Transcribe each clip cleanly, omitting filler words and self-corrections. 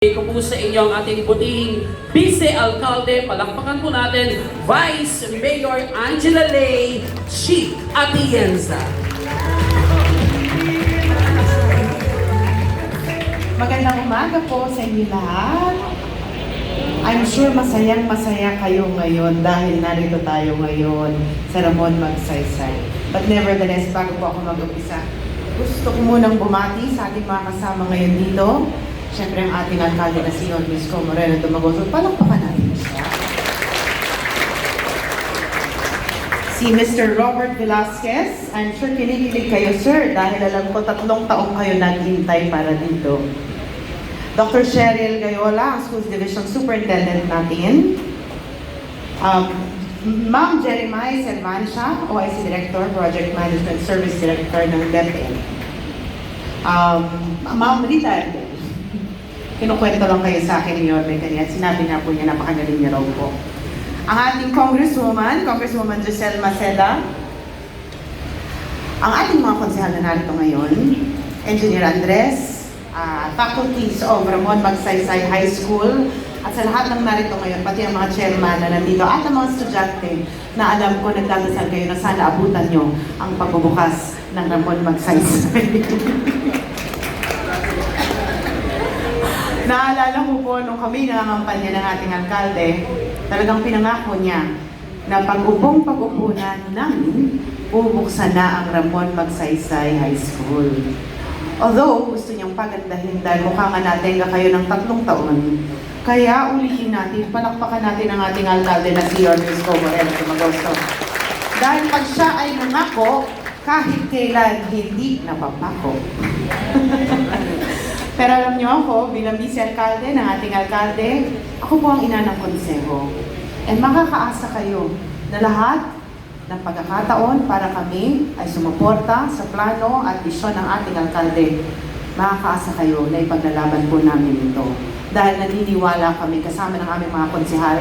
Ko po sa inyo ang ating butihing Vice Alcalde. Palakpakan po natin, Vice Mayor Angela Ley Chic Atienza. Magandang umaga po sa inyo lahat. I'm sure masayang-masaya kayo ngayon dahil narito tayo ngayon sa Ramon Magsaysay. But nevertheless, bago po ako mag-umpisa, gusto ko munang bumati sa ating mga kasama ngayon dito. Siyempre ang ating alkalde na si Misko Moreno Dumagoso. Palakpakan natin siya. Si Mr. Robert Velasquez, I'm sure kinikilig kayo, sir, dahil alam ko 3 taong kayo naghintay para dito. Dr. Cheryl Gayola, ang Schools Division Superintendent natin. Ma'am Jeremiah Servancia, OIC Director, Project Management Service Director ng DepEd. Ma'am Rita, kinukwento lang kayo sa akin ni Yorme kanina at sinabi na po niya, napakagaling niya raw po. Ang ating Congresswoman Giselle Maceda, ang ating mga konsehal na narito ngayon, Engineer Andres, faculties of Ramon Magsaysay High School, at sa lahat ng narito ngayon, pati ang mga chairman na nandito, at ang mga estudyante na alam ko nagdadasal kayo na sana abutan nyo ang pagbubukas ng Ramon Magsaysay. Naalala ko po nung kami nangangampanya ng ating alkalde, talagang pinangako niya na pag-upo namin, bubuksan na ang Ramon Magsaysay High School. Although, gusto niyang pagandahin dahil mukha nga natin na kayo ng 3 taon, kaya ulitin natin, palakpakan natin ang ating alkalde na si Misko Moreno Dumagoso. Dahil pag siya ay nangako, kahit kailan hindi napapako. Pero alam niyo ako, bilang vice-alkalde ng ating alkalde, ako po ang ina ng konseho. And makakaasa kayo na lahat ng pagkakataon para kami ay sumuporta sa plano at bisyon ng ating alkalde. Makakaasa kayo na ipaglalaban po namin ito. Dahil naniniwala kami kasama ng aming mga konsehal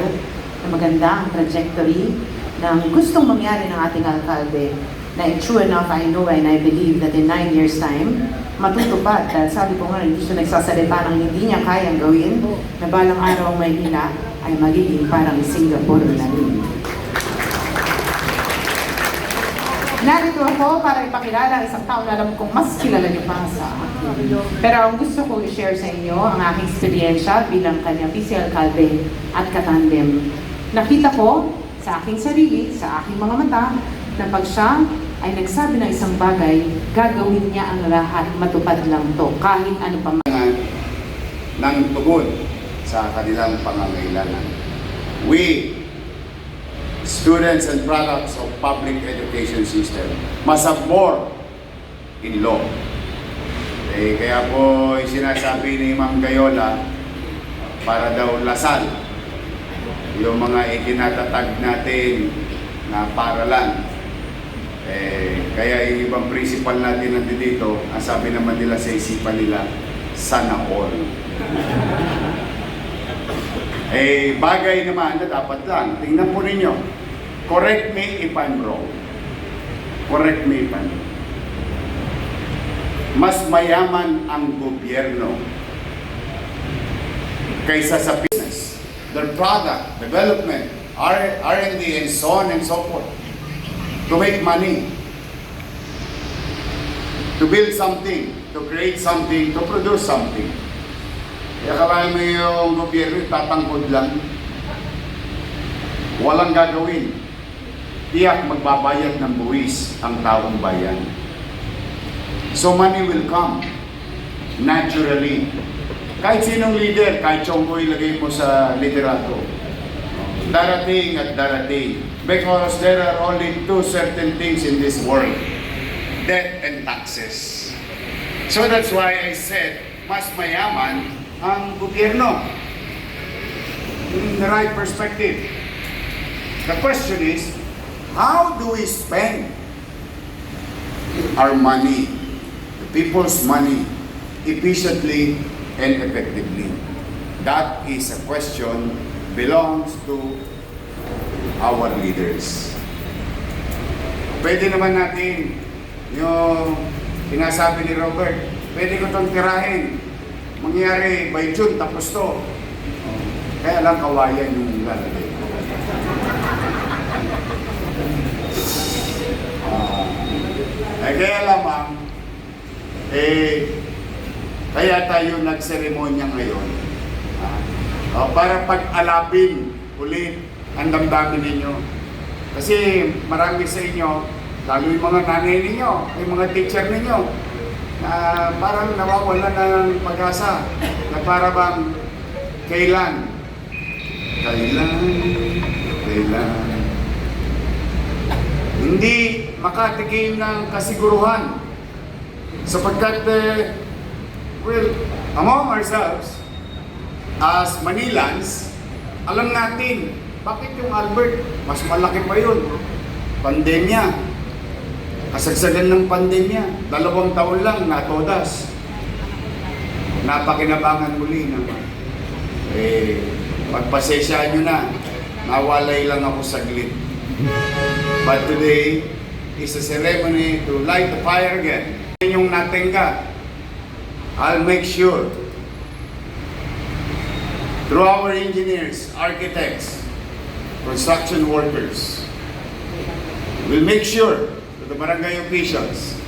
na maganda ang trajectory ng gustong mangyari ng ating alkalde. Na true enough, I know and I believe that in 9 years' time, matutupad. Dahil sabi ko nga, hindi siya nagsasalita ng hindi niya kayang gawin, na balang araw ang Maynila ay magiging parang Singapore na rin. Narito ako para ipakilala ang isang tao na alam kong mas kilala niyo pa sa akin. Pero ang gusto ko i-share sa inyo ang aking eksperyensya bilang kanyang vice-alkalde at katandem. Nakita ko sa aking sarili, sa aking mga mata, na pag siya ay nagsabi ng isang bagay, gagawin niya ang lahat, matupad lang to, kahit ano pa man. Ng tugon sa kanilang pangangailangan. We, students and products of public education system, must have more in law. Kaya po sinasabi ni Ma'am Gayola, para daw lasal yung mga ikinatatag natin na paralan. Kaya yung ibang principal natin nandito, ang sabi naman nila sa isipan nila, sana all. Bagay naman na dapat lang. Tingnan po ninyo. Correct me if I'm wrong. Correct me if I'm wrong. Mas mayaman ang gobyerno kaysa sa business. Their product, development, R&D, and so on and so forth. To make money, to build something, to create something, to produce something. Kaya kalahin mo yung gobyerno, tatangkod lang. Walang gagawin. Tiyak magbabayad ng buwis ang taong bayan. So money will come naturally. Kahit sinong leader, kahit Chonggo ilagay mo sa liderato, darating at darating. Because there are only 2 certain things in this world, debt and taxes. So that's why I said, mas mayaman ang gobyerno. In the right perspective. The question is, how do we spend our money, the people's money, efficiently and effectively? That is a question belongs to our leaders. Pwede naman natin yung sinasabi ni Robert, pwede ko itong tirahin mangyari by June, tapos to. Kaya lang kawayan yung lalagay. Kaya lamang, kaya tayo nagseremonya ngayon. Para pag-alapin ulit ang damdamin ninyo. Kasi marami sa inyo, lalo yung mga nanay ninyo, yung mga teacher ninyo, na parang nawawala na ng pag-asa, na para bang kailan. Hindi makatikim ng kasiguruhan. Sapagkat, well, among ourselves, as Manilans, alam natin, bakit yung Albert, mas malaki pa yun. Pandemya. Kasagsagan ng pandemya. 2 taon lang, natodas. Napakinabangan muli naman. Pagpasesyaan nyo na, nawalay lang ako saglit. But today is a ceremony to light the fire again. Yung natingga, I'll make sure through our engineers, architects, construction workers, we'll make sure to the barangay officials,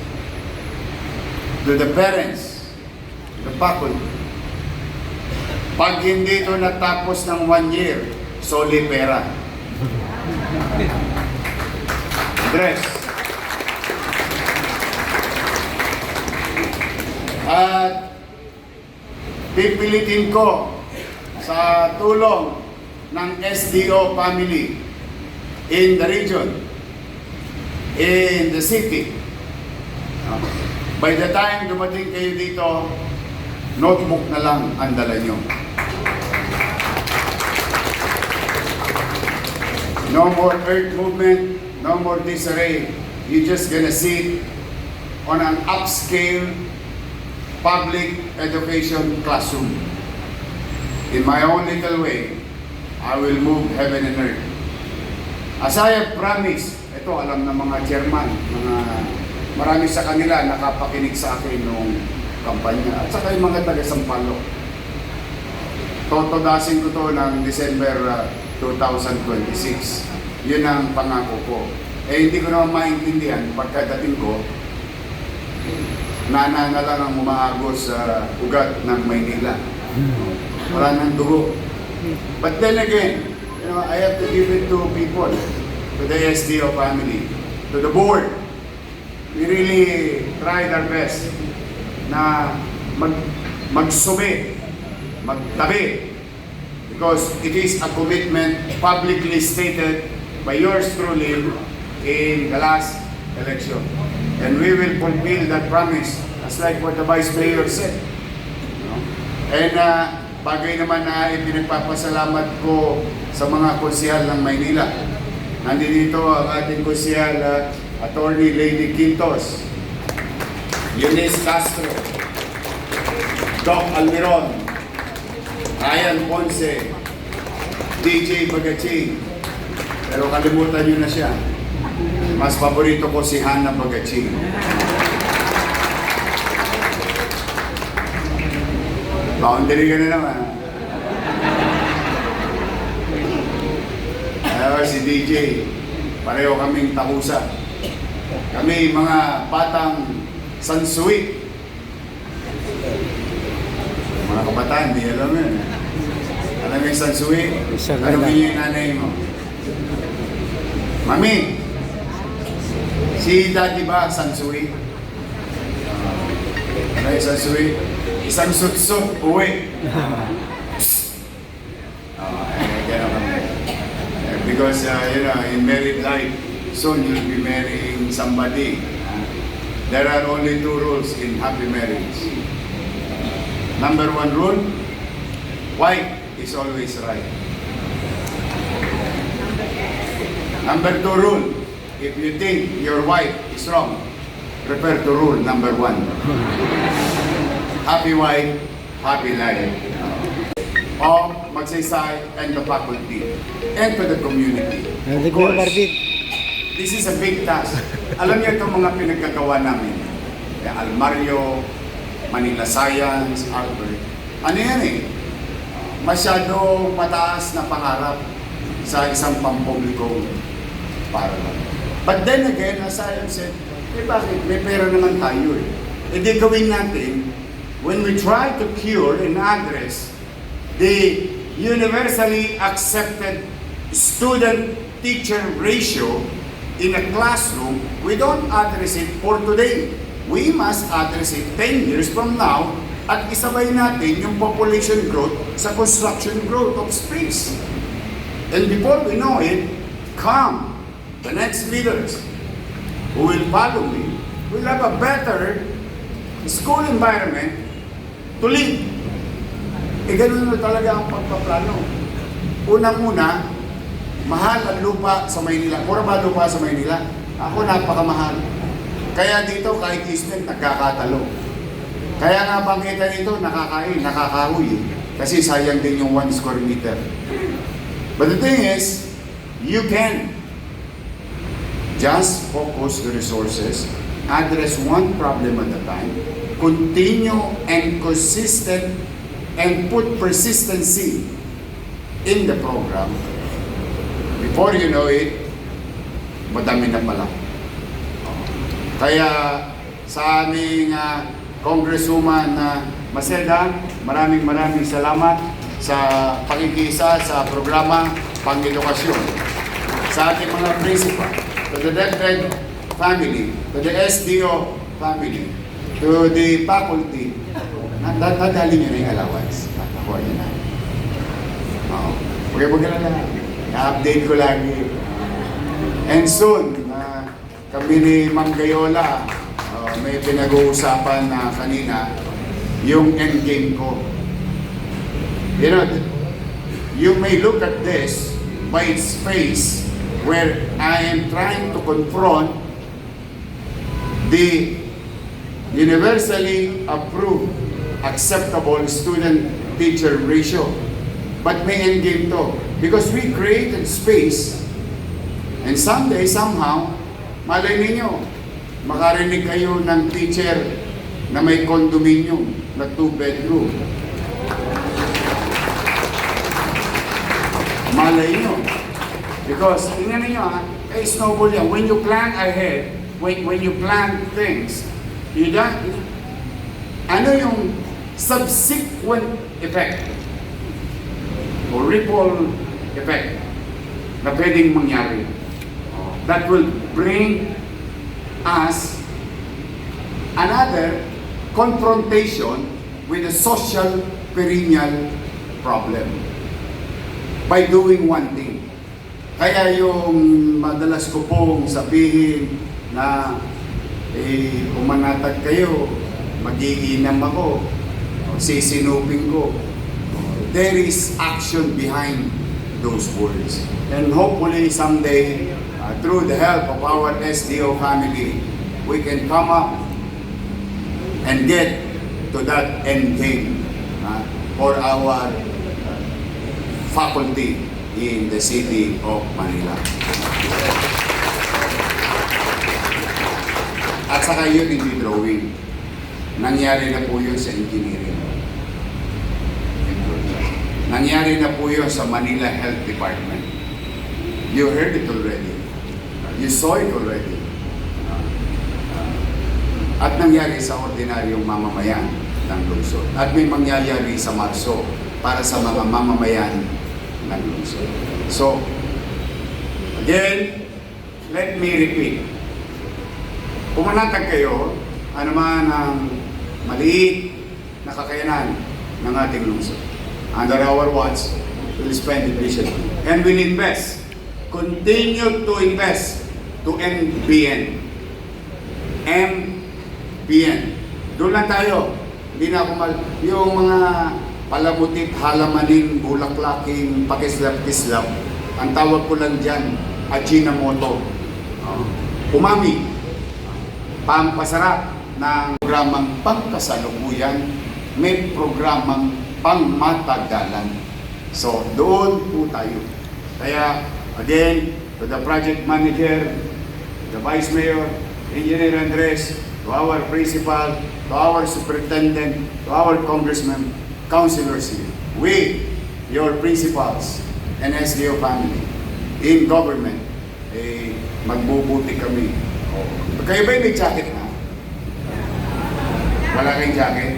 to the parents, the faculty, pag hindi ito natapos ng 1 year, soli pera. Dress. At pipilitin ko sa tulong ng SDO family in the region, in the city. By the time dumating kayo dito, notebook na lang ang dala nyo. No more earth movement, no more disarray. You're just gonna sit on an upscale public education classroom. In my own little way, I will move heaven and earth. As I have promised, ito alam ng mga chairman, marami sa kanila nakapakinig sa akin nung kampanya, at saka yung mga taga-Sampaloc. Totodasin ko to ng December 2026. Yun ang pangako ko. Hindi ko naman maintindihan pagkadating ko, nana na lang ang umaagos sa ugat ng Maynila. Wala nang dugo. But then again, I have to give it to people, to the SDO family, to the board. We really tried our best na magsubi, magtabi, because it is a commitment publicly stated by yours truly in the last election. And we will fulfill that promise, as like what the Vice Mayor said. And bagay naman na ipinagpapasalamat ko sa mga konsehal ng Maynila. Nandito ang ating konsehal, Attorney Lady Quintos, Eunice Castro, Doc Almiron, Ryan Ponce, DJ Bagaching. Pero kalimutan nyo na siya. Mas paborito ko si Hannah Bagaching. Boundary ka na naman. Si DJ, pareho kaming takusa. Kami mga batang sansui. Mga kabataan, di alam yun. Alam yung sansui? Ano yung nanay mo? Mami, si Daddy ba sansui? Ano yung sansui? Isang sutsut, uwi. Because, in married life, soon you'll be marrying somebody. There are only 2 rules in happy marriage. Number 1 rule, white is always right. Number 2 rule, if you think your wife is wrong, refer to rule number 1. Happy wife, happy life. Of magsaysay and the faculty and to the community. Of course, this is a big task. Alam niyo itong mga pinagkagawa namin. Almario, Manila Science, Albert. ano yan eh, masyado mataas na pangarap sa isang pampublikong paaralan. But then again, as I have said, bakit? May pera naman tayo eh. E di gawin natin, when we try to cure and address the universally accepted student-teacher ratio in a classroom, we don't address it for today. We must address it 10 years from now at isabay natin yung population growth sa construction growth of space. And before we know it, come the next leaders who will follow me, will have a better school environment to live. E ganun na talaga ang pagpaplano. Unang-una, mahal ang lupa sa Maynila. Mura ba lupa sa Maynila? Ako napakamahal. Kaya dito kahit isment nagkakatalo. Kaya nga bang kita nito nakakahoy. Kasi sayang din yung 1 square meter. But the thing is, you can just focus the resources, address one problem at a time, continue and consistent and put persistency in the program. Before you know it, madami na pala. Kaya sa aming Congresswoman Maceda, maraming salamat sa pakikisa sa programa Pang-Edukasyon. Sa ating mga principal, to the DepEd family, to the SDO family, to the faculty, nadali nyo na yung allowance. Ako, yun na. Okay, huwag na lang. I-update ko lagi. And soon, kami ni Ma'am Gayola, may pinag-uusapan na kanina, yung endgame ko. You know, you may look at this by its face, where I am trying to confront the universally approved, acceptable student-teacher ratio. But may endgame to. Because we created space, and someday, somehow, malay ninyo, makarinig kayo ng teacher na may condominium na 2-bedroom. Malay nyo. Because, tingnan ninyo kay snowball yan. When you plan ahead, when you plan things, ano yung subsequent effect o ripple effect na pwedeng mangyari that will bring us another confrontation with a social perennial problem by doing one thing. Kaya yung madalas ko pong sabihin na umanatag kayo, mag-iinam ako, sisinupin ko. There is action behind those words. And hopefully someday, through the help of our SDO family, we can come up and get to that end game for our faculty in the city of Manila. At saka yun hindi drawing. Nangyari na po yun sa engineering. Nangyari na po yun sa Manila Health Department. You heard it already. You saw it already. At nangyari sa ordinaryong mamamayan ng lungsod. At may mangyayari sa Marso para sa mga mamamayan ng lungsod. So, again, let me repeat. Pumanatag kayo, ano man ang maliit na kakayanan ng ating lungsod. Under our watch, we'll spend it efficiently. And we'll invest. Continue to invest to MBN. MBN. Doon lang tayo. Hindi na ako yung mga palamutit, halamanin, bulaklaking, pakislap-kislap. Ang tawag ko lang dyan, Ajinomoto. Umami. Pampasarap ng programang pangkasalukuyan, may programang pangmatagalan. So, doon po tayo. Kaya, again, to the project manager, the vice mayor, Engineer Andres, to our principal, to our superintendent, to our congressman, counselors here, we, your principals, and SDO family, in government, magbubuti kami. Kayo ba may jacket na? Wala kayong jacket?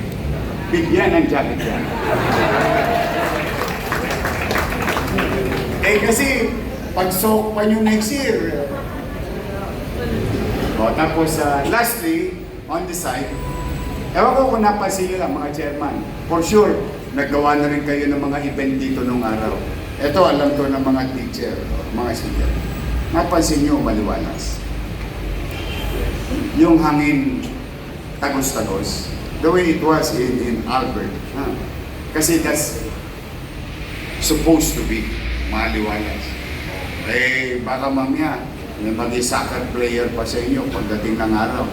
Bigyan ng jacket yan. Kasi, pag-soak pa nyo next year. Tapos, lastly, on the side, ewan ko kung napansin nyo lang, mga chairman. For sure, naggawa na rin kayo ng mga event dito nung araw. Ito, alam ko ng mga teacher, mga speaker. Napansin nyo, maliwalas. Yung hangin, tagos-tagos. The way it was in Albert. Kasi that's supposed to be maliwalas. Baka mamaya, may mag-soccer player pa sa inyo pagdating ng araw.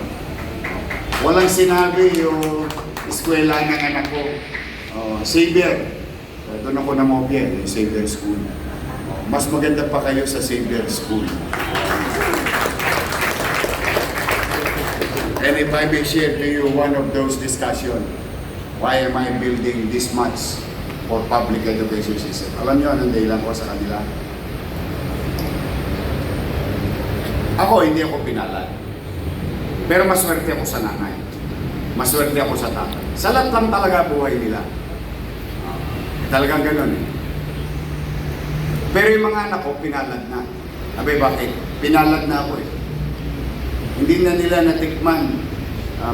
Walang sinabi yung eskwela ng anak ko. Xavier. Doon ako namobya, yung Xavier School. Mas maganda pa kayo sa Xavier School. And if I may share to you one of those discussions, why am I building this much for public education system? Alam niyo anong dahilan ko sa kanila? Ako, hindi ako pinalad. Pero maswerte ako sa nanay. Maswerte ako sa tatay. Sa lahat lang talaga buhay nila. Talagang ganun eh. Pero yung mga anak ko, pinalad na. Abay, bakit? Pinalad na ako eh. Hindi na nila natikman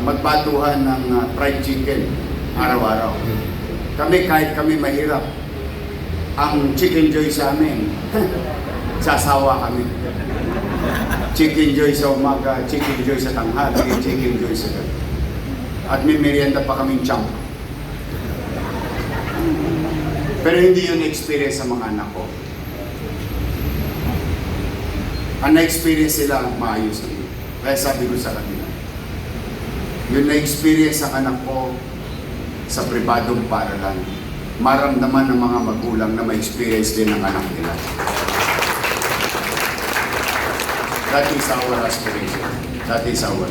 magbatuhan ng fried chicken araw-araw. Kami, kahit kami mahirap, ang chicken joy sa amin, sasawa kami. Chicken joy sa umaga, chicken joy sa tanghali, chicken joy sa gabi. At may merienda pa kaming champ. Pero hindi yun experience sa mga anak ko. Ang na-experience sila, maayos na yun. Kaya sabi ko sa kanila, yun na-experience ang anak ko sa pribadong paaralan. Maramdaman ng mga magulang na ma-experience din ang anak nila. That is our aspiration. That is our.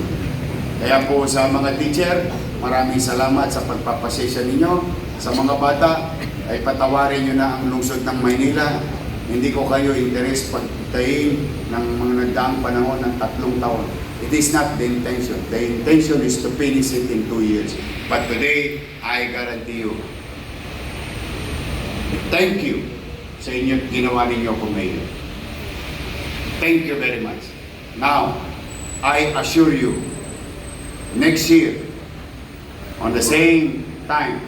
Kaya po sa mga teacher, maraming salamat sa pagpapasensya ninyo. Sa mga bata, ay patawarin nyo na ang lungsod ng Maynila. Hindi ko kayo interes pagtayin ng mga nagdaang panahon ng 3 taon. It is not the intention. The intention is to finish it in 2 years. But today, I guarantee you, thank you sa inyo ginawa ninyo ko ngayon. Thank you very much. Now, I assure you, next year, on the same time,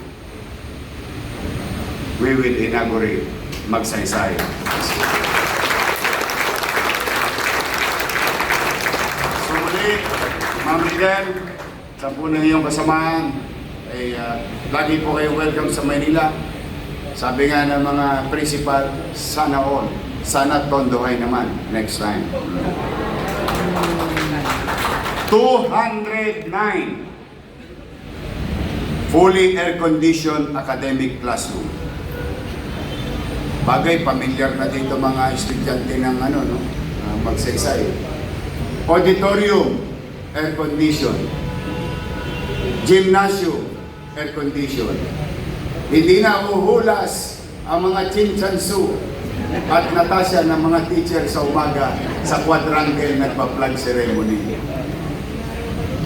we will inaugurate Magsaysay. So muli, Ma'am Miguel, sa po ng iyong kasamahan, ay lagi po kayo welcome sa Maynila. Sabi nga ng mga principal, sana all. Sana tondohay naman next time. 209 fully air-conditioned academic classroom. Bagay, pamilyar na dito mga estudyante ng Magsaysay. Auditorium, air-conditioned. Gymnasium, air-conditioned. Hindi na uhulas ang mga chinchansu at Natasha ng mga teacher sa umaga sa quadrangle nagpa-flag ceremony.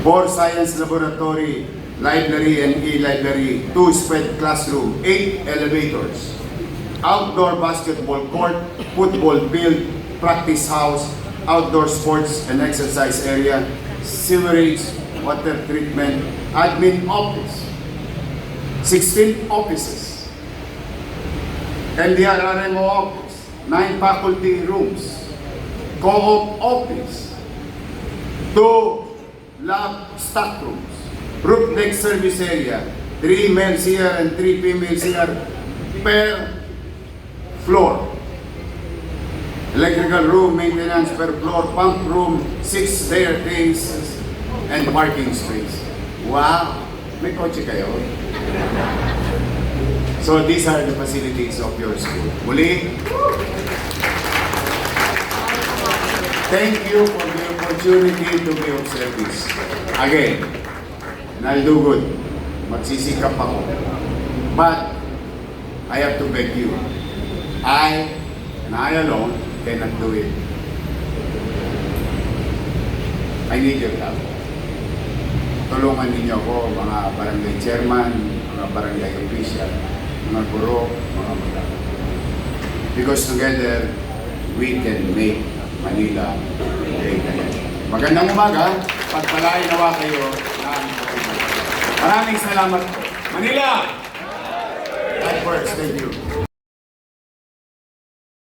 4 science laboratory, library and e-library, 2 sped classroom, 8 elevators, outdoor basketball court, football field, practice house, outdoor sports and exercise area, sewerage, water treatment, admin office, 16 offices, LDRRMO office, 9 faculty rooms, co-op office, 2 lab stock rooms, roof deck service area, 3 male CR and 3 female CR per floor. Electrical room maintenance per floor, pump room, 6 staircases, and parking space. Wow! May kotse kayo? So these are the facilities of your school. Muli, thank you for the opportunity to be of service. Again, and I'll do good. Magsisikap ako. But I have to beg you. I, and I alone, cannot do it. I need your help. Tulungan ninyo ako, mga barangay chairman, mga barangay official, mga guro, mga mga. Because together, we can make Manila great again. Magandang umaga, pagpalain nawa kayo ng Maraming salamat po. Manila! God works, thank you.